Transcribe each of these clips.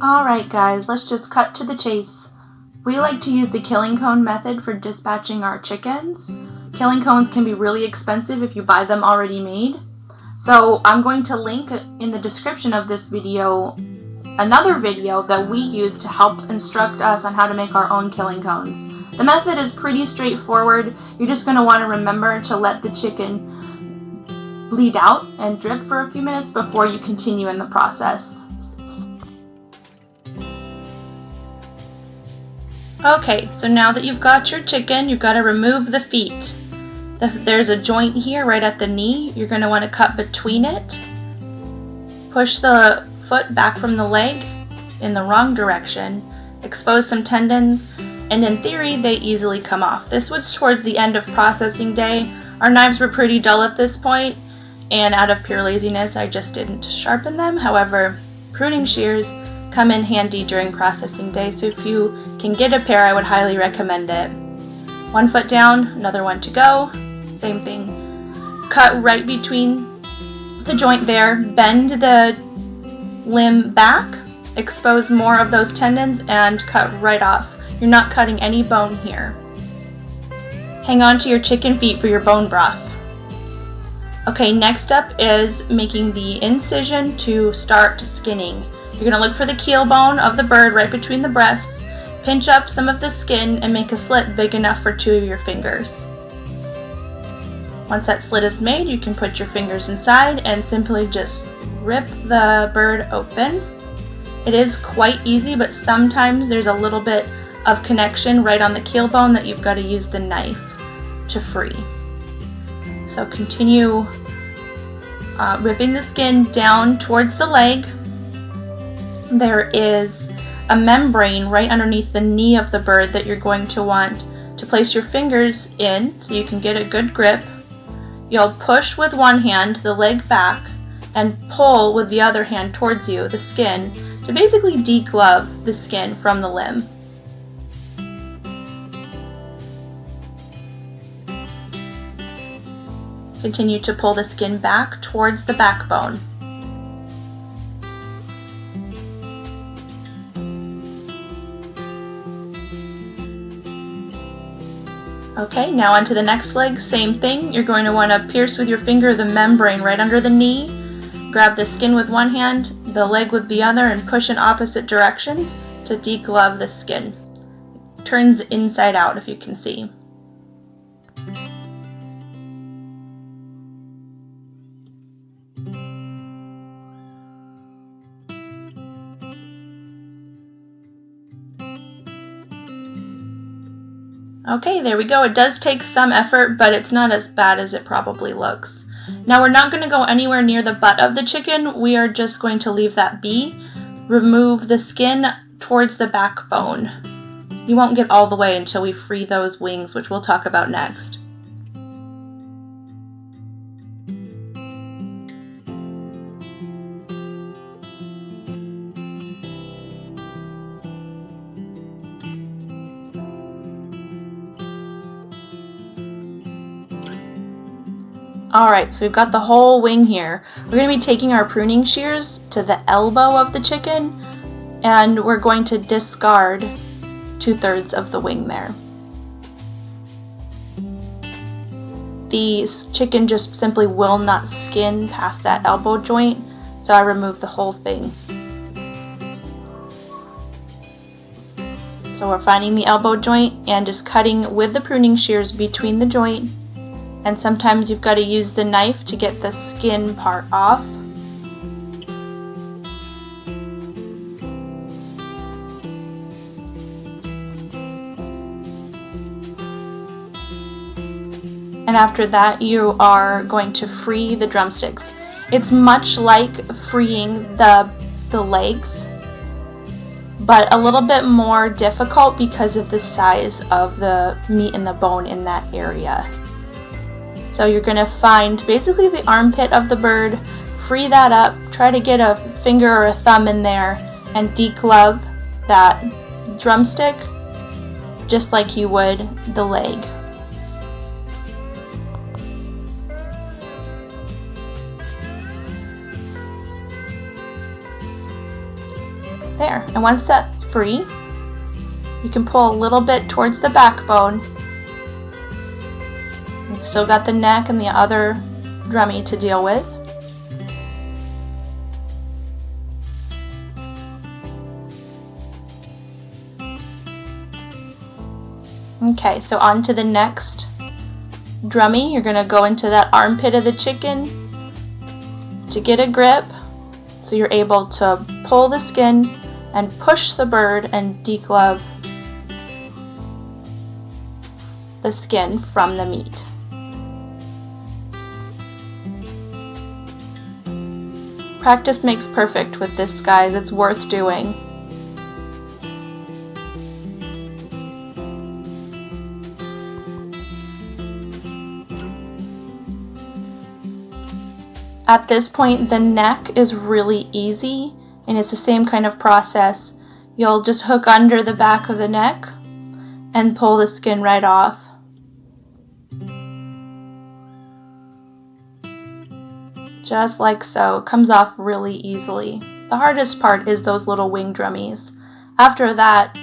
Alright guys, let's just cut to the chase. We like to use the killing cone method for dispatching our chickens. Killing cones can be really expensive if you buy them already made. So I'm going to link in the description of this video another video that we use to help instruct us on how to make our own killing cones. The method is pretty straightforward. You're just going to want to remember to let the chicken bleed out and drip for a few minutes before you continue in the process. Okay, so now that you've got your chicken, you've got to remove the feet. There's a joint here right at the knee. You're going to want to cut between it. Push the foot back from the leg in the wrong direction. Expose some tendons, and in theory, they easily come off. This was towards the end of processing day. Our knives were pretty dull at this point, and out of pure laziness, I just didn't sharpen them. However, pruning shears come in handy during processing day, so if you can get a pair, I would highly recommend it. One foot down, another one to go. Same thing. Cut right between the joint there, bend the limb back, expose more of those tendons, and cut right off. You're not cutting any bone here. Hang on to your chicken feet for your bone broth. Okay, next up is making the incision to start skinning. You're going to look for the keel bone of the bird right between the breasts, pinch up some of the skin, and make a slit big enough for 2 of your fingers. Once that slit is made, you can put your fingers inside and simply just rip the bird open. It is quite easy, but sometimes there's a little bit of connection right on the keel bone that you've got to use the knife to free. So continue ripping the skin down towards the leg. There is a membrane right underneath the knee of the bird that you're going to want to place your fingers in so you can get a good grip. You'll push with one hand the leg back and pull with the other hand towards you the skin to basically deglove the skin from the limb. Continue to pull the skin back towards the backbone. Okay, now onto the next leg, same thing. You're going to want to pierce with your finger the membrane right under the knee. Grab the skin with one hand, the leg with the other, and push in opposite directions to deglove the skin. It turns inside out, if you can see. Okay, there we go. It does take some effort, but it's not as bad as it probably looks. Now we're not going to go anywhere near the butt of the chicken. We are just going to leave that be. Remove the skin towards the backbone. You won't get all the way until we free those wings, which we'll talk about next. Alright, so we've got the whole wing here. We're going to be taking our pruning shears to the elbow of the chicken, and we're going to discard 2/3 of the wing there. The chicken just simply will not skin past that elbow joint, so I removed the whole thing. So we're finding the elbow joint and just cutting with the pruning shears between the joint. And sometimes you've got to use the knife to get the skin part off. And after that, you are going to free the drumsticks. It's much like freeing the legs, but a little bit more difficult because of the size of the meat and the bone in that area. So you're going to find basically the armpit of the bird, free that up, try to get a finger or a thumb in there, and deglove that drumstick just like you would the leg. There, and once that's free, you can pull a little bit towards the backbone. You've still got the neck and the other drummy to deal with. Okay, so on to the next drummy. You're going to go into that armpit of the chicken to get a grip, so you're able to pull the skin and push the bird and deglove the skin from the meat. Practice makes perfect with this, guys. It's worth doing. At this point, the neck is really easy, and it's the same kind of process. You'll just hook under the back of the neck and pull the skin right off. Just like so. It comes off really easily. The hardest part is those little wing drummies. After that,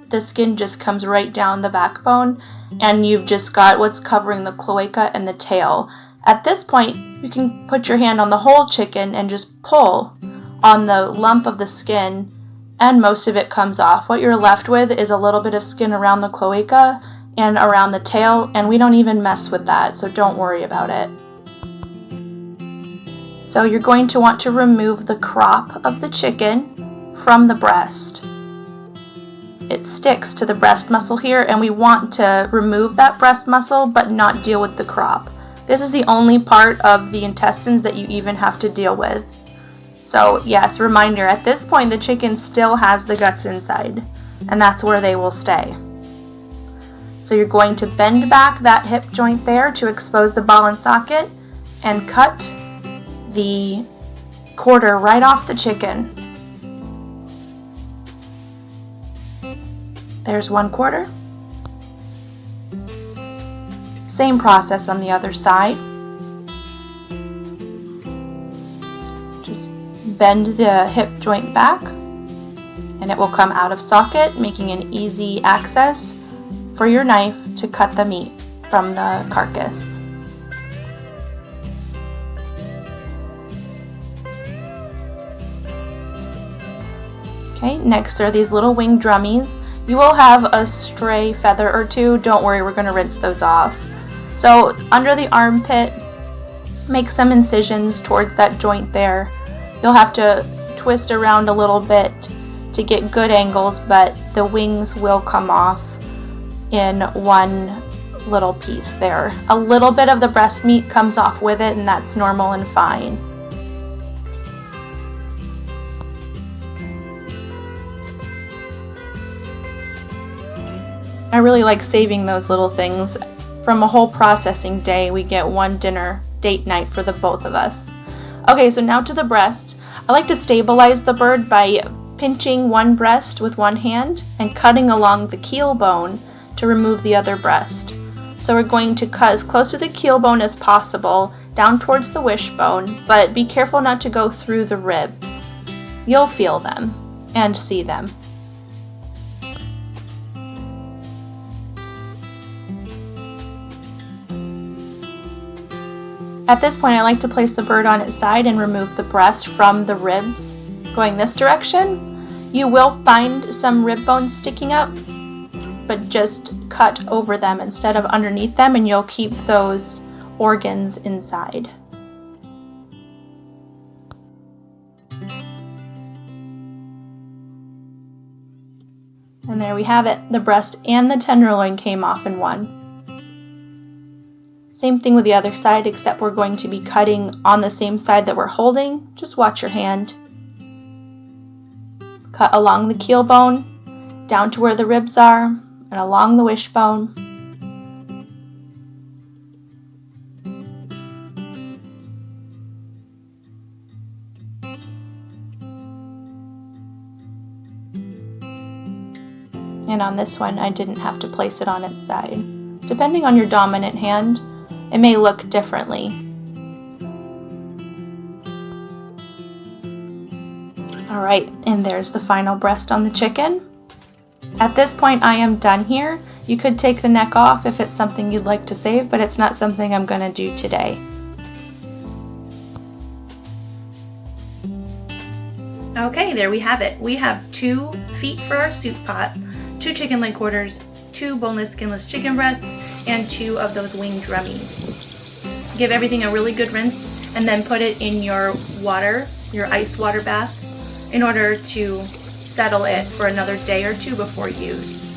the skin just comes right down the backbone, and you've just got what's covering the cloaca and the tail. At this point, you can put your hand on the whole chicken and just pull on the lump of the skin, and most of it comes off. What you're left with is a little bit of skin around the cloaca and around the tail, and we don't even mess with that, so don't worry about it. So you're going to want to remove the crop of the chicken from the breast. It sticks to the breast muscle here, and we want to remove that breast muscle but not deal with the crop. This is the only part of the intestines that you even have to deal with. So yes, reminder, at this point the chicken still has the guts inside, and that's where they will stay. So you're going to bend back that hip joint there to expose the ball and socket and cut the quarter right off the chicken. There's 1/4. Same process on the other side. Just bend the hip joint back and it will come out of socket, making an easy access for your knife to cut the meat from the carcass. Okay, next are these little wing drummies. You will have a stray feather or two. Don't worry, we're going to rinse those off. So under the armpit, make some incisions towards that joint there. You'll have to twist around a little bit to get good angles, but the wings will come off in one little piece there. A little bit of the breast meat comes off with it, and that's normal and fine. I really like saving those little things. From a whole processing day, we get one dinner date night for the both of us. Okay, so now to the breast. I like to stabilize the bird by pinching one breast with one hand and cutting along the keel bone to remove the other breast. So we're going to cut as close to the keel bone as possible, down towards the wishbone, but be careful not to go through the ribs. You'll feel them and see them. At this point, I like to place the bird on its side and remove the breast from the ribs. Going this direction, you will find some rib bones sticking up, but just cut over them instead of underneath them, and you'll keep those organs inside. And there we have it. The breast and the tenderloin came off in one. Same thing with the other side, except we're going to be cutting on the same side that we're holding. Just watch your hand. Cut along the keel bone, down to where the ribs are, and along the wishbone. And on this one, I didn't have to place it on its side. Depending on your dominant hand, it may look differently. All right, and there's the final breast on the chicken. At this point, I am done here. You could take the neck off if it's something you'd like to save, but it's not something I'm going to do today. Okay, there we have it. We have 2 feet for our soup pot, 2 chicken leg quarters, 2 boneless, skinless chicken breasts, and 2 of those winged drummies. Give everything a really good rinse and then put it in your water, your ice water bath, in order to settle it for another day or 2 before use.